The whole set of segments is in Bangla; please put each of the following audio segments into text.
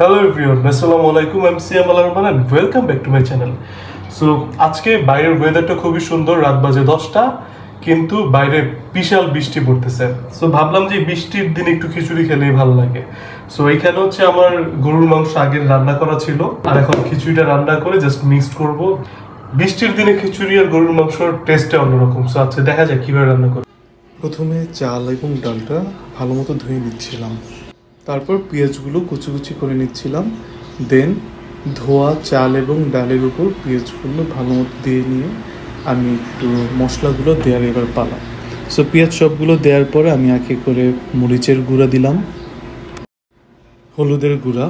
হ্যালো এভরিওয়ান, আসসালামু আলাইকুম। আমি Siam Al Arman and welcome back to my channel. So আজকে বাইরের ওয়েদারটা খুবই সুন্দর, রাত বাজে 10টা, কিন্তু বাইরে বিশাল বৃষ্টি পড়তেছে। সো ভাবলাম যে বৃষ্টির দিন একটু খিচুড়ি খেলেই ভালো লাগে। সো এইখানে হচ্ছে আমার গরুর মাংস আগের রান্না করা ছিল, আর এখন খিচুড়িটা রান্না করে জাস্ট মিক্সড করব। বৃষ্টির দিনে খিচুড়ি আর গরুর মাংসর টেস্টটা অন্যরকম। সো আচ্ছা, দেখা যাক কিভাবে রান্না করি। প্রথমে চাল এবং ডালটা ভালো মতো ধুয়ে নিচ্ছিলাম, তারপর পেঁয়াজগুলো কুচি কুচি করে নিচ্ছিলাম। দেন ধোয়া চাল এবং ডালের উপর পেঁয়াজগুলো ভালো মতো দিয়ে নিয়ে আমি একটু মশলাগুলো দেওয়ার এবার পালা। সো পেঁয়াজ সবগুলো দেওয়ার পরে আমি একে করে মরিচের গুঁড়া দিলাম, হলুদের গুঁড়া,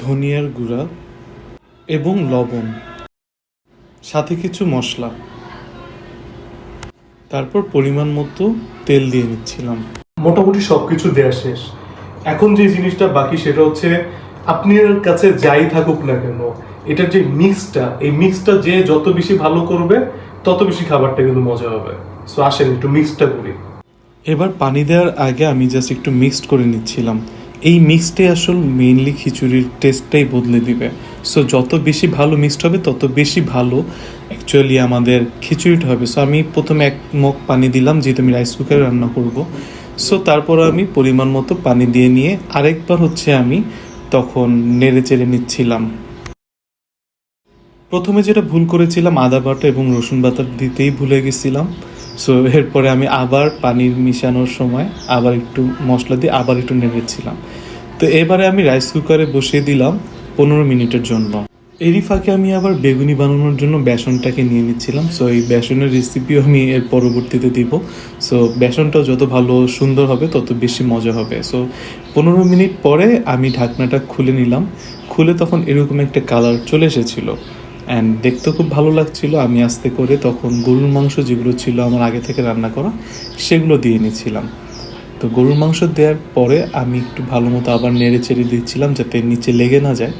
ধনিয়ার গুঁড়া এবং লবণ, সাথে কিছু মশলা, তারপর পরিমাণ মতো তেল দিয়ে নিচ্ছিলাম। মোটামুটি সবকিছু দেয়া শেষ। এখন যে জিনিসটা বাকি সেটা হচ্ছে, আপনার কাছে যাই থাকুক না কেন, এটার যে মিক্সটা, এই মিক্সটা যে যত বেশি ভালো করবে তত বেশি খাবারটা কিন্তু মজা হবে। সো আসেন একটু মিক্সটা করি। এবার পানি দেওয়ার আগে আমি জাস্ট একটু মিক্সড করে নিচ্ছিলাম। এই মিক্সটাই আসল মেইনলি খিচুড়ির টেস্টটাই বদলে দিবে। সো যত বেশি ভালো মিক্সড হবে তত বেশি ভালো অ্যাকচুয়ালি আমাদের খিচুড়িটা হবে। সো আমি প্রথমে 1 মগ পানি দিলাম, যেহেতু আমি রাইস কুকারে রান্না করব। সো তারপর আমি পরিমাণ মতো পানি দিয়ে নিয়ে আরেকবার হচ্ছে আমি তখন নেড়ে চেড়ে নিচ্ছিলাম। প্রথমে যেটা ভুল করেছিলাম, আদা বাটা এবং রসুন বাটা দিতেই ভুলে গেছিলাম। সো এরপরে আমি আবার পানির মিশানোর সময় আবার একটু মশলা দিয়ে আবার একটু নেড়েছিলাম। তো এবারে আমি রাইস কুকারে বসিয়ে দিলাম 15 মিনিটের জন্য। এরই ফাঁকে আমি আবার বেগুনি বানানোর জন্য বেসনটাকে নিয়ে নিচ্ছিলাম। সো এই বেসনের রেসিপিও আমি এর পরবর্তীতে দিব। সো বেসনটাও যত ভালো সুন্দর হবে তত বেশি মজা হবে। সো 15 মিনিট পরে আমি ঢাকনাটা খুলে নিলাম। খুলে তখন এরকম একটা কালার চলে এসেছিলো অ্যান্ড দেখতে খুব ভালো লাগছিল। আমি আস্তে করে তখন গরুর মাংস যেগুলো ছিল আমার আগে থেকে রান্না করা, সেগুলো দিয়ে নিচ্ছিলাম। তো গরুর মাংস দেওয়ার পরে আমি একটু ভালো মতো আবার নেড়ে চেড়ে দিচ্ছিলাম যাতে নিচে লেগে না যায়।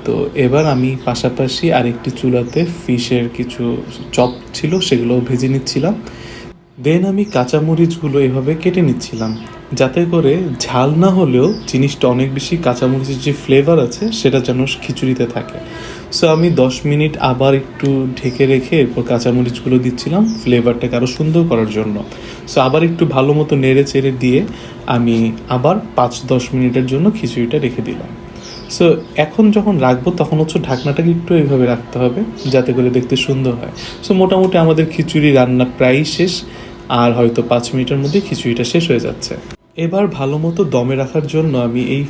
তো এবার আমি পাশাপাশি আরেকটি চুলাতে ফিশের কিছু চপ ছিল সেগুলোও ভেজে নিচ্ছিলাম। দেন আমি কাঁচামরিচগুলো এভাবে কেটে নিচ্ছিলাম যাতে করে ঝাল না হলেও জিনিসটা অনেক বেশি কাঁচামরিচের যে ফ্লেভার আছে সেটা যেন খিচুড়িতে থাকে। সো আমি 10 মিনিট আবার একটু ঢেকে রেখে এরপর কাঁচামরিচগুলো দিচ্ছিলাম ফ্লেভারটাকে আরও সুন্দর করার জন্য। সো আবার একটু ভালো মতো নেড়ে চেড়ে দিয়ে আমি আবার 5-10 মিনিটের জন্য খিচুড়িটা রেখে দিলাম। সো এখন যখন রাখবো তখন হচ্ছে ঢাকনাটাকে একটু এইভাবে রাখতে হবে যাতে করে দেখতে সুন্দর হয়। সো মোটামুটি আমাদের খিচুড়ি রান্না প্রায় শেষ, আর হয়তো 5 মিনিটের মধ্যে খিচুড়িটা শেষ হয়ে যাচ্ছে। এবার ভালো মতো দমে রাখার জন্য আমি এই